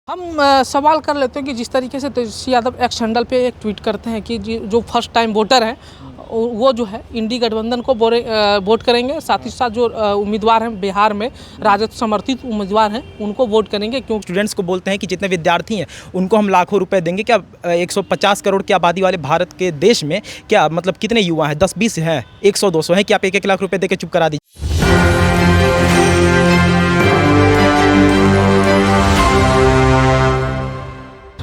हम सवाल कर लेते हैं कि जिस तरीके से तेजस्वी यादव एक्स हैंडल पे एक ट्वीट करते हैं कि जो फर्स्ट टाइम वोटर हैं वो जो है इंडी गठबंधन को वोट करेंगे, साथ ही साथ जो उम्मीदवार हैं बिहार में राजद समर्थित उम्मीदवार हैं उनको वोट करेंगे। क्यों स्टूडेंट्स को बोलते हैं कि जितने विद्यार्थी हैं उनको हम लाखों रुपए देंगे। क्या 150 करोड़ की आबादी वाले भारत के देश में क्या मतलब कितने युवा हैं? 10-20 हैं, 100-200 हैं कि आप 1-1 लाख रुपए देकर चुप करा दीजिए?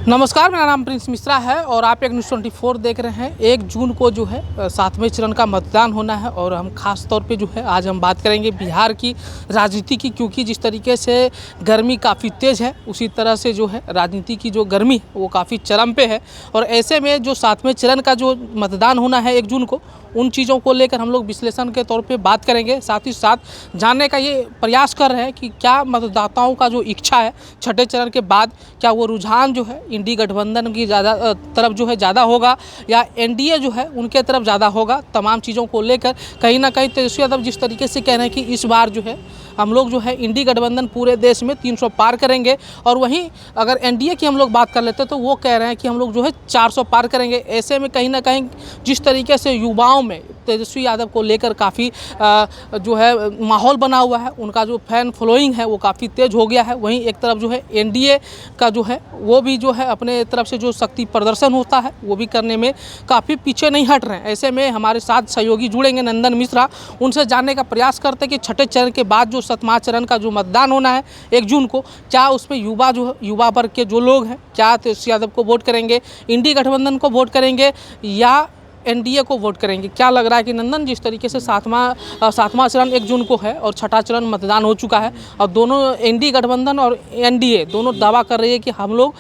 नमस्कार, मेरा नाम प्रिंस मिश्रा है और आप एक न्यूज़ 24 देख रहे हैं। 1 जून को जो है 7वें चरण का मतदान होना है और हम खास तौर पे जो है आज हम बात करेंगे बिहार की राजनीति की, क्योंकि जिस तरीके से गर्मी काफ़ी तेज़ है उसी तरह से जो है राजनीति की जो गर्मी है वो काफ़ी चरम पे है। और ऐसे में जो 7वें चरण का जो मतदान होना है 1 जून को, उन चीज़ों को लेकर हम लोग विश्लेषण के तौर पे बात करेंगे। साथ ही साथ जानने का ये प्रयास कर रहे हैं कि क्या मतदाताओं का जो इच्छा है छठे चरण के बाद, क्या वो रुझान जो है इंडी गठबंधन की तरफ जो है ज़्यादा होगा या एनडीए जो है उनके तरफ ज़्यादा होगा। तमाम चीज़ों को लेकर कहीं ना कहीं तेजस्वी यादव जिस तरीके से कह रहे हैं कि इस बार जो है हम लोग जो है इंडी गठबंधन पूरे देश में 300 पार करेंगे, और वहीं अगर एनडीए की हम लोग बात कर लेते हैं तो वो कह रहे हैं कि हम लोग जो है 400 पार करेंगे। ऐसे में कहीं ना कहीं जिस तरीके से युवाओं में तेजस्वी यादव को लेकर काफ़ी जो है माहौल बना हुआ है, उनका जो फैन फॉलोइंग है वो काफ़ी तेज़ हो गया है। वहीं एक तरफ जो है एनडीए का जो है वो भी जो है अपने तरफ से जो शक्ति प्रदर्शन होता है वो भी करने में काफ़ी पीछे नहीं हट रहे हैं। ऐसे में हमारे साथ सहयोगी जुड़ेंगे नंदन मिश्रा, उनसे जानने का प्रयास करते हैं कि छठे चरण के बाद जो 7वां चरण का जो मतदान होना है 1 जून को, क्या उसमें युवा वर्ग के जो लोग हैं क्या तेजस्वी यादव को वोट करेंगे, इंडी गठबंधन को वोट करेंगे या एनडीए को वोट करेंगे। क्या लग रहा है कि नंदन, जिस तरीके से सातवां चरण 1 जून को है और छठा चरण मतदान हो चुका है और दोनों इंडी गठबंधन और एनडीए दोनों दावा कर रही है कि हम लोग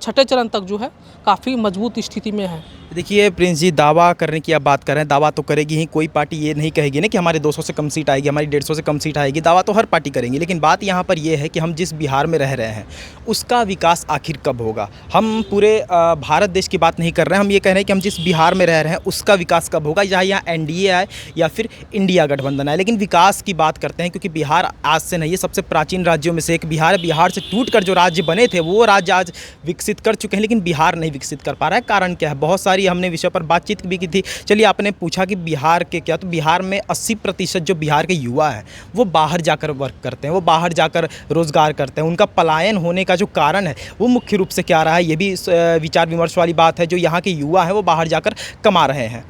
छठे चरण तक जो है काफ़ी मजबूत स्थिति में है। देखिए प्रिंस जी, दावा करने की आप बात कर रहे हैं, दावा तो करेगी ही, कोई पार्टी ये नहीं कहेगी ना कि हमारे 200 से कम सीट आएगी, हमारी 150 से कम सीट आएगी। दावा तो हर पार्टी करेंगी, लेकिन बात यहाँ पर ये है कि हम जिस बिहार में रह रहे हैं उसका विकास आखिर कब होगा। हम पूरे भारत देश की बात नहीं कर रहे हैं, हम ये कह रहे हैं कि हम जिस बिहार में रह रहे हैं उसका विकास कब होगा, चाहे यहाँ एनडीए आए या फिर इंडिया गठबंधन आए, लेकिन विकास की बात करते हैं। क्योंकि बिहार आज से नहीं है, सबसे प्राचीन राज्यों में से एक बिहार है। बिहार से टूट कर जो राज्य बने थे वो राज्य आज विकसित कर चुके हैं, लेकिन बिहार नहीं विकसित कर पा रहा है। कारण क्या है? बहुत सारी हमने विषय पर बातचीत भी की थी। चलिए, आपने पूछा कि बिहार के क्या, तो बिहार में 80% जो बिहार के युवा हैं वो बाहर जाकर वर्क करते हैं, वो बाहर जाकर रोजगार करते हैं। उनका पलायन होने का जो कारण है वो मुख्य रूप से क्या रहा है, ये भी विचार विमर्श वाली बात है। जो यहाँ के युवा हैं वो बाहर जाकर कमा रहे हैं,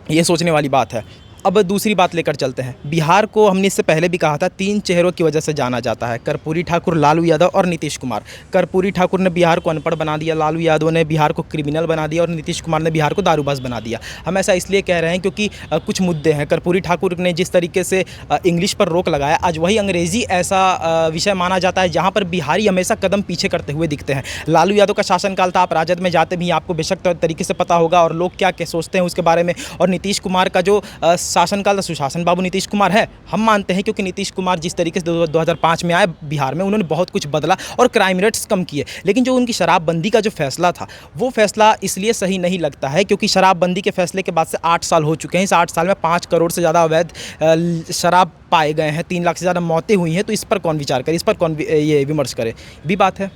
ये सोचने वाली बात है। अब दूसरी बात लेकर चलते हैं। बिहार को हमने इससे पहले भी कहा था 3 चेहरों की वजह से जाना जाता है, कर्पूरी ठाकुर, लालू यादव और नीतीश कुमार। कर्पूरी ठाकुर ने बिहार को अनपढ़ बना दिया, लालू यादव ने बिहार को क्रिमिनल बना दिया और नीतीश कुमार ने बिहार को दारूबाज बना दिया। हम ऐसा इसलिए कह रहे हैं क्योंकि कुछ मुद्दे हैं। कर्पूरी ठाकुर ने जिस तरीके से इंग्लिश पर रोक लगाया, आज वही अंग्रेज़ी ऐसा विषय माना जाता है जहाँ पर बिहारी हमेशा कदम पीछे करते हुए दिखते हैं। लालू यादव का शासनकाल था, आप राजद में जाते भी आपको बेशक तरीके से पता होगा और लोग क्या क्या सोचते हैं उसके बारे में। और नीतीश कुमार का जो शासनकाल था, सुशासन बाबू नीतीश कुमार है, हम मानते हैं, क्योंकि नीतीश कुमार जिस तरीके से 2005 में आए बिहार में, उन्होंने बहुत कुछ बदला और क्राइम रेट्स कम किए। लेकिन जो उनकी शराबबंदी का जो फैसला था वो फैसला इसलिए सही नहीं लगता है क्योंकि शराबबंदी के फैसले के बाद से 8 साल हो चुके हैं। इस 8 साल में 5 करोड़ से ज़्यादा अवैध शराब पाए गए हैं, 3 लाख से ज़्यादा मौतें हुई हैं। तो इस पर कौन विचार करे, इस पर कौन ये विमर्श करे, भी बात है।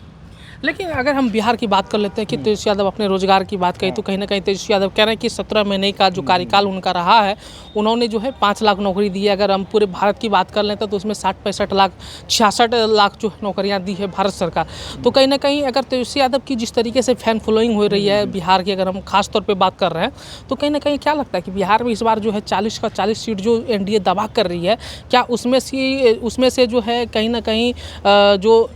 लेकिन अगर हम बिहार की बात कर लेते हैं कि तेजस्वी यादव अपने रोजगार की बात कही तो कहीं ना कहीं तेजस्वी यादव कह रहे हैं कि 17 महीने का जो कार्यकाल उनका रहा है उन्होंने जो है 5 लाख नौकरी दी है। अगर हम पूरे भारत की बात कर लेते हैं तो उसमें 60-65 लाख 66 लाख जो नौकरियां दी है भारत सरकार। तो कहीं ना कहीं अगर तेजस्वी यादव की जिस तरीके से फैन फॉलोइंग हो रही है बिहार की, अगर हम खास तौर पर बात कर रहे हैं, तो कहीं ना कहीं क्या लगता है कि बिहार में इस बार जो है 40 का 40 सीट जो एनडीए दावा कर रही है, क्या उसमें से जो है कहीं ना कहीं जो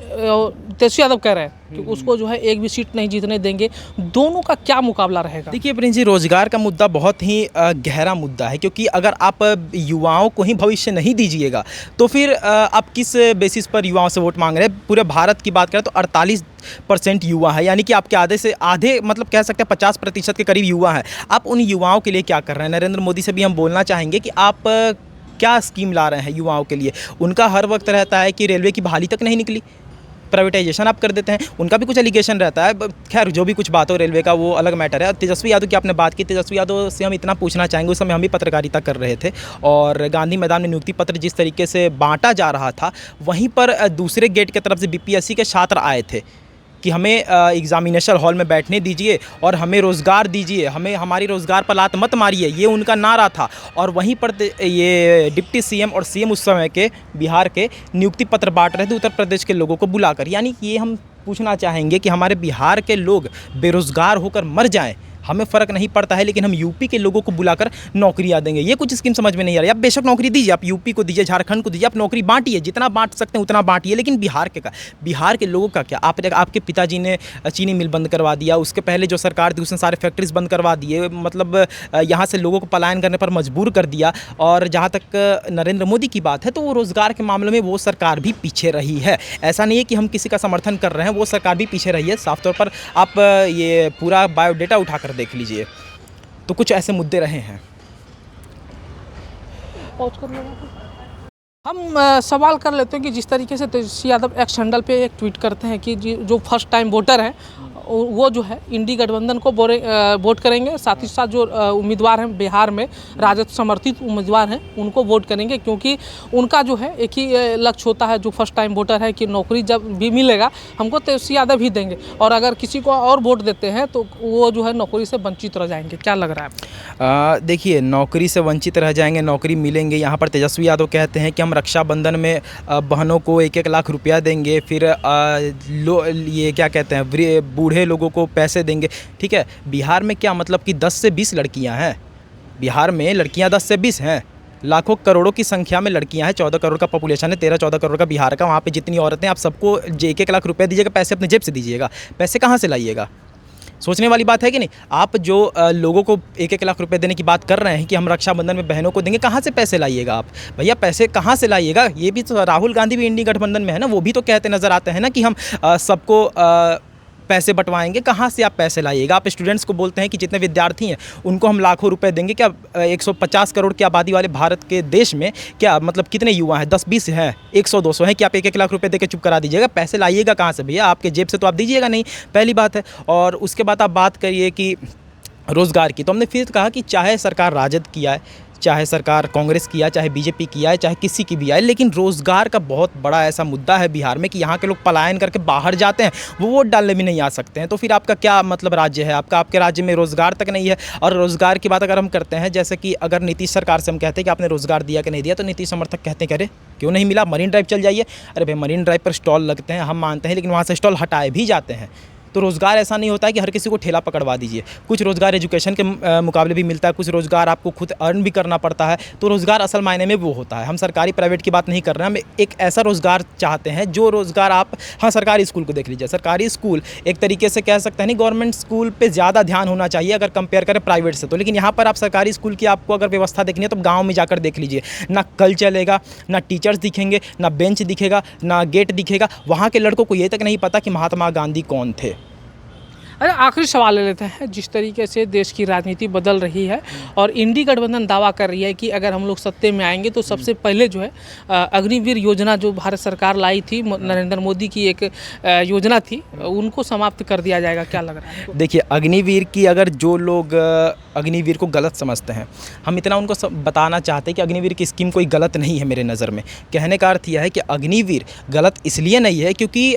तेजस्वी यादव कह रहे हैं कि उसको जो है एक भी सीट नहीं जीतने देंगे? दोनों का क्या मुकाबला रहेगा? देखिए प्रिंस जी, रोजगार का मुद्दा बहुत ही गहरा मुद्दा है, क्योंकि अगर आप युवाओं को ही भविष्य नहीं दीजिएगा तो फिर आप किस बेसिस पर युवाओं से वोट मांग रहे हैं। पूरे भारत की बात करें तो 48% युवा है, यानी कि आपके आधे से आधे, मतलब कह सकते हैं 50% के करीब युवा हैं। आप उन युवाओं के लिए क्या कर रहे हैं? नरेंद्र मोदी से भी हम बोलना चाहेंगे कि आप क्या स्कीम ला रहे हैं युवाओं के लिए। उनका हर वक्त रहता है कि रेलवे की बहाली तक नहीं निकली, प्राइवेटाइजेशन आप कर देते हैं, उनका भी कुछ एलिगेशन रहता है। खैर जो भी कुछ बात हो रेलवे का वो अलग मैटर है। तेजस्वी यादव की आपने बात की, तेजस्वी यादव से हम इतना पूछना चाहेंगे, उस समय हम भी पत्रकारिता कर रहे थे और गांधी मैदान में नियुक्ति पत्र जिस तरीके से बांटा जा रहा था, वहीं पर दूसरे गेट की तरफ से बीपीएससी के छात्र आए थे कि हमें एग्जामिनेशन हॉल में बैठने दीजिए और हमें रोज़गार दीजिए, हमें हमारी रोज़गार पर लात मत मारिए, ये उनका नारा था। और वहीं पर ये डिप्टी सीएम और सीएम उस समय के बिहार के नियुक्ति पत्र बांट रहे थे उत्तर प्रदेश के लोगों को बुलाकर। यानी कि ये हम पूछना चाहेंगे कि हमारे बिहार के लोग बेरोज़गार होकर मर जाएं, हमें फ़र्क नहीं पड़ता है, लेकिन हम यूपी के लोगों को बुलाकर नौकरियां देंगे। ये कुछ स्कीम समझ में नहीं आ रही। आप बेशक नौकरी दीजिए, आप यूपी को दीजिए, झारखंड को दीजिए, आप नौकरी बांटिए, जितना बांट सकते हैं उतना बांटिए, लेकिन बिहार के लोगों का क्या? आपके पिताजी ने चीनी मिल बंद करवा दिया, उसके पहले जो सरकार थी उसने सारे फैक्ट्रीज बंद करवा दिए, मतलब यहाँ से लोगों को पलायन करने पर मजबूर कर दिया। और जहाँ तक नरेंद्र मोदी की बात है तो वो रोज़गार के मामले में वो सरकार भी पीछे रही है। ऐसा नहीं है कि हम किसी का समर्थन कर रहे हैं, वो सरकार भी पीछे रही है। साफ तौर पर आप ये पूरा बायोडेटा उठाकर देख लीजिए, तो कुछ ऐसे मुद्दे रहे हैं। हम सवाल कर लेते हैं कि जिस तरीके से तेजस्वी यादव एक्स हैंडल पे एक ट्वीट करते हैं कि जो फर्स्ट टाइम वोटर हैं वो जो है इंडी गठबंधन को वोट करेंगे, साथ ही साथ जो उम्मीदवार हैं बिहार में राजद समर्थित उम्मीदवार हैं उनको वोट करेंगे, क्योंकि उनका जो है एक ही लक्ष्य होता है जो फर्स्ट टाइम वोटर है कि नौकरी जब भी मिलेगा हमको तेजस्वी यादव ही देंगे, और अगर किसी को और वोट देते हैं तो वो जो है नौकरी से वंचित रह जाएंगे। क्या लग रहा है? देखिए, नौकरी से वंचित रह जाएंगे, नौकरी मिलेंगे। यहाँ पर तेजस्वी यादव कहते हैं कि हम रक्षाबंधन में बहनों को 1-1 लाख रुपया देंगे, फिर ये क्या कहते हैं बूढ़े लोगों को पैसे देंगे। ठीक है, बिहार में क्या मतलब कि 10 से 20 लड़कियां हैं, बिहार में लड़कियां 10 से 20 हैं, लाखों करोड़ों की संख्या में लड़कियां हैं, 14 करोड़ का पॉपुलेशन है, 13-14 करोड़ का बिहार का। वहाँ पे जितनी औरतें, आप सबको 1-1 लाख रुपया दीजिएगा, पैसे अपने जेब से दीजिएगा, पैसे कहाँ से लाइएगा? सोचने वाली बात है कि नहीं? आप जो लोगों को 1-1 लाख रुपए देने की बात कर रहे हैं कि हम रक्षाबंधन में बहनों को देंगे, कहाँ से पैसे लाइएगा आप? भैया पैसे कहाँ से लाइएगा? ये भी तो राहुल गांधी भी इंडी गठबंधन में है ना, वो भी तो कहते नजर आते हैं ना कि हम सबको पैसे बंटवाएंगे। कहाँ से आप पैसे लाइएगा? आप स्टूडेंट्स को बोलते हैं कि जितने विद्यार्थी हैं उनको हम लाखों रुपए देंगे। क्या 150 करोड़ की आबादी वाले भारत के देश में क्या मतलब कितने युवा हैं? 10-20 हैं, 100-200 हैं कि आप 1-1 लाख रुपए देकर चुप करा दीजिएगा? पैसे लाइएगा कहाँ से भैया? आपके जेब से तो आप दीजिएगा नहीं, पहली बात है। और उसके बाद आप बात करिए कि रोज़गार की, तो हमने फिर कहा कि चाहे सरकार राजद की आए, चाहे सरकार कांग्रेस की आए, चाहे बीजेपी की आए, चाहे किसी की भी आए, लेकिन रोज़गार का बहुत बड़ा ऐसा मुद्दा है बिहार में कि यहाँ के लोग पलायन करके बाहर जाते हैं, वो वोट डालने भी नहीं आ सकते हैं। तो फिर आपका क्या मतलब राज्य है? आपके राज्य में रोज़गार तक नहीं है। और रोज़गार की बात अगर हम करते हैं, जैसे कि अगर नीतीश सरकार से हम कहते हैं कि आपने रोज़गार दिया कि नहीं दिया, तो नीतीश समर्थक कहते हैं कि अरे क्यों नहीं मिला, मरीन ड्राइव चल जाइए। अरे भाई, मरीन ड्राइव पर स्टॉल लगते हैं, हम मानते हैं, लेकिन वहाँ से स्टॉल हटाए भी जाते हैं। तो रोज़गार ऐसा नहीं होता है कि हर किसी को ठेला पकड़वा दीजिए। कुछ रोज़गार एजुकेशन के मुकाबले भी मिलता है, कुछ रोज़गार आपको खुद अर्न भी करना पड़ता है। तो रोज़गार असल मायने में वो होता है। हम सरकारी प्राइवेट की बात नहीं कर रहे हैं, हम एक ऐसा रोज़गार चाहते हैं जो रोज़गार आप, हाँ, सरकारी स्कूल को देख लीजिए। सरकारी स्कूल एक तरीके से कह सकते हैं नहीं, गवर्नमेंट स्कूल पर ज़्यादा ध्यान होना चाहिए अगर कंपेयर करें प्राइवेट से तो। लेकिन यहाँ पर आप सरकारी स्कूल की आपको अगर व्यवस्था देखनी है तो गाँव में जाकर देख लीजिए, ना कल चलेगा, ना टीचर्स दिखेंगे, ना बेंच दिखेगा, ना गेट दिखेगा। वहाँ के लड़कों को ये तक नहीं पता कि महात्मा गांधी कौन थे। अरे आखिरी सवाल ले लेते हैं। जिस तरीके से देश की राजनीति बदल रही है और इंडी गठबंधन दावा कर रही है कि अगर हम लोग सत्ते में आएंगे तो सबसे पहले जो है अग्निवीर योजना जो भारत सरकार लाई थी, नरेंद्र मोदी की एक योजना थी, उनको समाप्त कर दिया जाएगा। क्या लग रहा है? देखिए, अग्निवीर की अगर जो लोग अग्निवीर को गलत समझते हैं, हम इतना उनको बताना चाहते हैं कि अग्निवीर की स्कीम कोई गलत नहीं है मेरे नज़र में। कहने का अर्थ यह है कि अग्निवीर गलत इसलिए नहीं है क्योंकि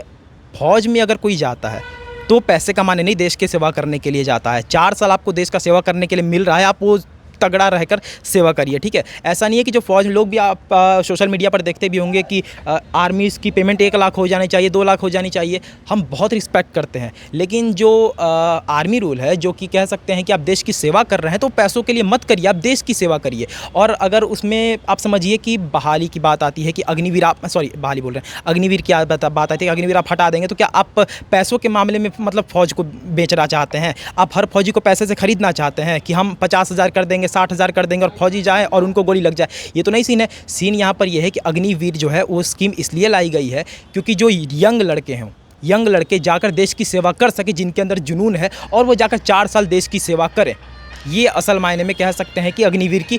फौज में अगर कोई जाता है तो पैसे कमाने नहीं, देश की सेवा करने के लिए जाता है। 4 साल आपको देश का सेवा करने के लिए मिल रहा है, आप वो तगड़ा रहकर सेवा करिए। ठीक है, ऐसा नहीं है कि जो फौज में लोग भी आप सोशल मीडिया पर देखते भी होंगे कि आर्मी की पेमेंट 1 लाख हो जानी चाहिए, 2 लाख हो जानी चाहिए। हम बहुत रिस्पेक्ट करते हैं, लेकिन जो आर्मी रूल है जो कि कह सकते हैं कि आप देश की सेवा कर रहे हैं तो पैसों के लिए मत करिए, आप देश की सेवा करिए। और अगर उसमें आप समझिए कि बहाली की बात आती है कि अग्निवीर आप बहाली बोल रहे हैं, अग्निवीर की बात आती है कि अग्निवीर आप हटा देंगे, तो क्या आप पैसों के मामले में मतलब फौज को बेचना चाहते हैं? आप हर फौजी को पैसे से खरीदना चाहते हैं कि हम 50,000 कर देंगे, 60,000 कर देंगे और फौजी जाएं और उनको गोली लग जाए? ये तो नहीं सीन है। सीन यहाँ पर यह है कि अग्निवीर जो है वो स्कीम इसलिए लाई गई है क्योंकि जो यंग लड़के हैं, यंग लड़के जाकर देश की सेवा कर सके, जिनके अंदर जुनून है, और वो जाकर 4 साल देश की सेवा करें। ये असल मायने में कह सकते हैं कि अग्निवीर की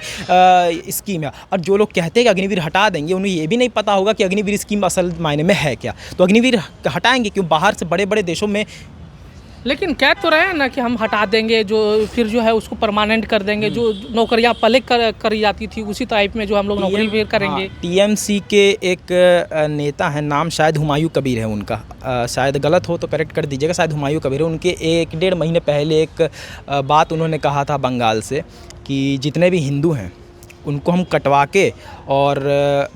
स्कीम है। और जो लोग कहते हैं कि अग्निवीर हटा देंगे, उन्हें ये भी नहीं पता होगा कि अग्निवीर स्कीम असल मायने में है क्या। तो अग्निवीर हटाएंगे क्यों? बाहर से बड़े बड़े देशों में लेकिन कह तो रहे हैं ना कि हम हटा देंगे, जो फिर जो है उसको परमानेंट कर देंगे। जो नौकरियां पहले करी जाती थी उसी टाइप में जो हम लोग नौकरी भी करेंगे। टीएमसी के एक नेता हैं, नाम शायद हुमायूं कबीर है उनका, शायद गलत हो तो करेक्ट कर दीजिएगा, शायद हुमायूं कबीर है। उनके 1-1.5 महीने पहले एक बात उन्होंने कहा था बंगाल से कि जितने भी हिंदू हैं उनको हम कटवा के और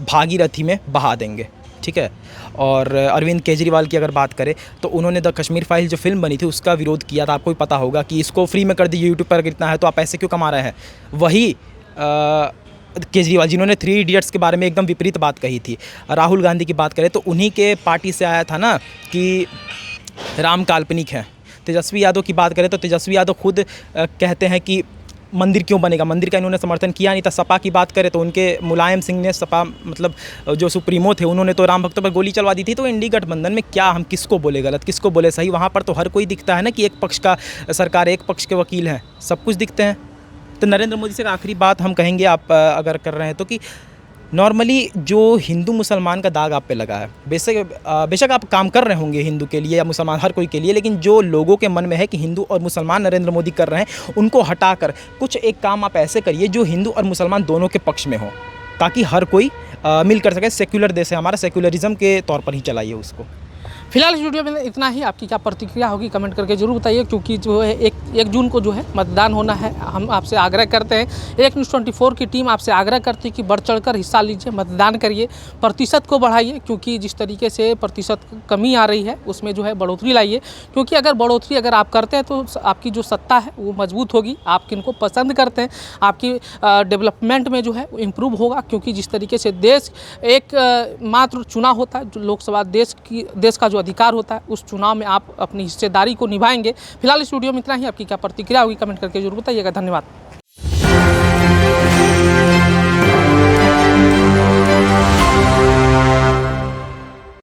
भागीरथी में बहा देंगे, ठीक है। और अरविंद केजरीवाल की अगर बात करें तो उन्होंने द कश्मीर फाइल जो फिल्म बनी थी उसका विरोध किया था। आपको भी पता होगा कि इसको फ्री में कर दीजिए, यूट्यूब पर अगर इतना है तो आप पैसे क्यों कमा रहे हैं। वही केजरीवाल जिन्होंने 3 इडियट्स के बारे में एकदम विपरीत बात कही थी। राहुल गांधी की बात करें तो उन्हीं के पार्टी से आया था ना कि राम काल्पनिक है। तेजस्वी यादव की बात करें तो तेजस्वी यादव खुद कहते हैं कि मंदिर क्यों बनेगा, मंदिर का इन्होंने समर्थन किया नहीं था। सपा की बात करें तो उनके मुलायम सिंह ने, सपा मतलब जो सुप्रीमो थे, उन्होंने तो राम भक्तों पर गोली चलवा दी थी। तो इंडी गठबंधन में क्या हम किसको बोले गलत, किसको बोले सही? वहाँ पर तो हर कोई दिखता है ना कि एक पक्ष का सरकार, एक पक्ष के वकील हैं, सब कुछ दिखते हैं। तो नरेंद्र मोदी से एक आखिरी बात हम कहेंगे, आप अगर कर रहे हैं तो, कि नॉर्मली जो हिंदू मुसलमान का दाग आप पे लगा है, बेशक आप काम कर रहे होंगे हिंदू के लिए या मुसलमान, हर कोई के लिए, लेकिन जो लोगों के मन में है कि हिंदू और मुसलमान नरेंद्र मोदी कर रहे हैं, उनको हटाकर कुछ एक काम आप ऐसे करिए जो हिंदू और मुसलमान दोनों के पक्ष में हो, ताकि हर कोई मिल कर सके। सेक्युलर देश है हमारा, सेक्युलरिज्म के तौर पर ही चलाइए उसको। फिलहाल इस वीडियो में इतना ही। आपकी क्या प्रतिक्रिया होगी कमेंट करके जरूर बताइए, क्योंकि जो है 1 जून को जो है मतदान होना है। हम आपसे आग्रह करते हैं, एक न्यूज़ 24 की टीम आपसे आग्रह करती है कि बढ़ चढ़कर हिस्सा लीजिए, मतदान करिए, प्रतिशत को बढ़ाइए, क्योंकि जिस तरीके से प्रतिशत कमी आ रही है उसमें जो है बढ़ोतरी लाइए। क्योंकि अगर बढ़ोतरी अगर आप करते हैं तो आपकी जो सत्ता है वो मजबूत होगी, आप किनको पसंद करते हैं, आपकी डेवलपमेंट में जो है इम्प्रूव होगा। क्योंकि जिस तरीके से देश एक मात्र चुनाव होता है, जो लोकसभा देश का जो अधिकार होता है, उस चुनाव में आप अपनी हिस्सेदारी को निभाएंगे। फिलहाल इस वीडियो में इतना ही। आपकी क्या प्रतिक्रिया होगी कमेंट करके जरूर बताइएगा। धन्यवाद।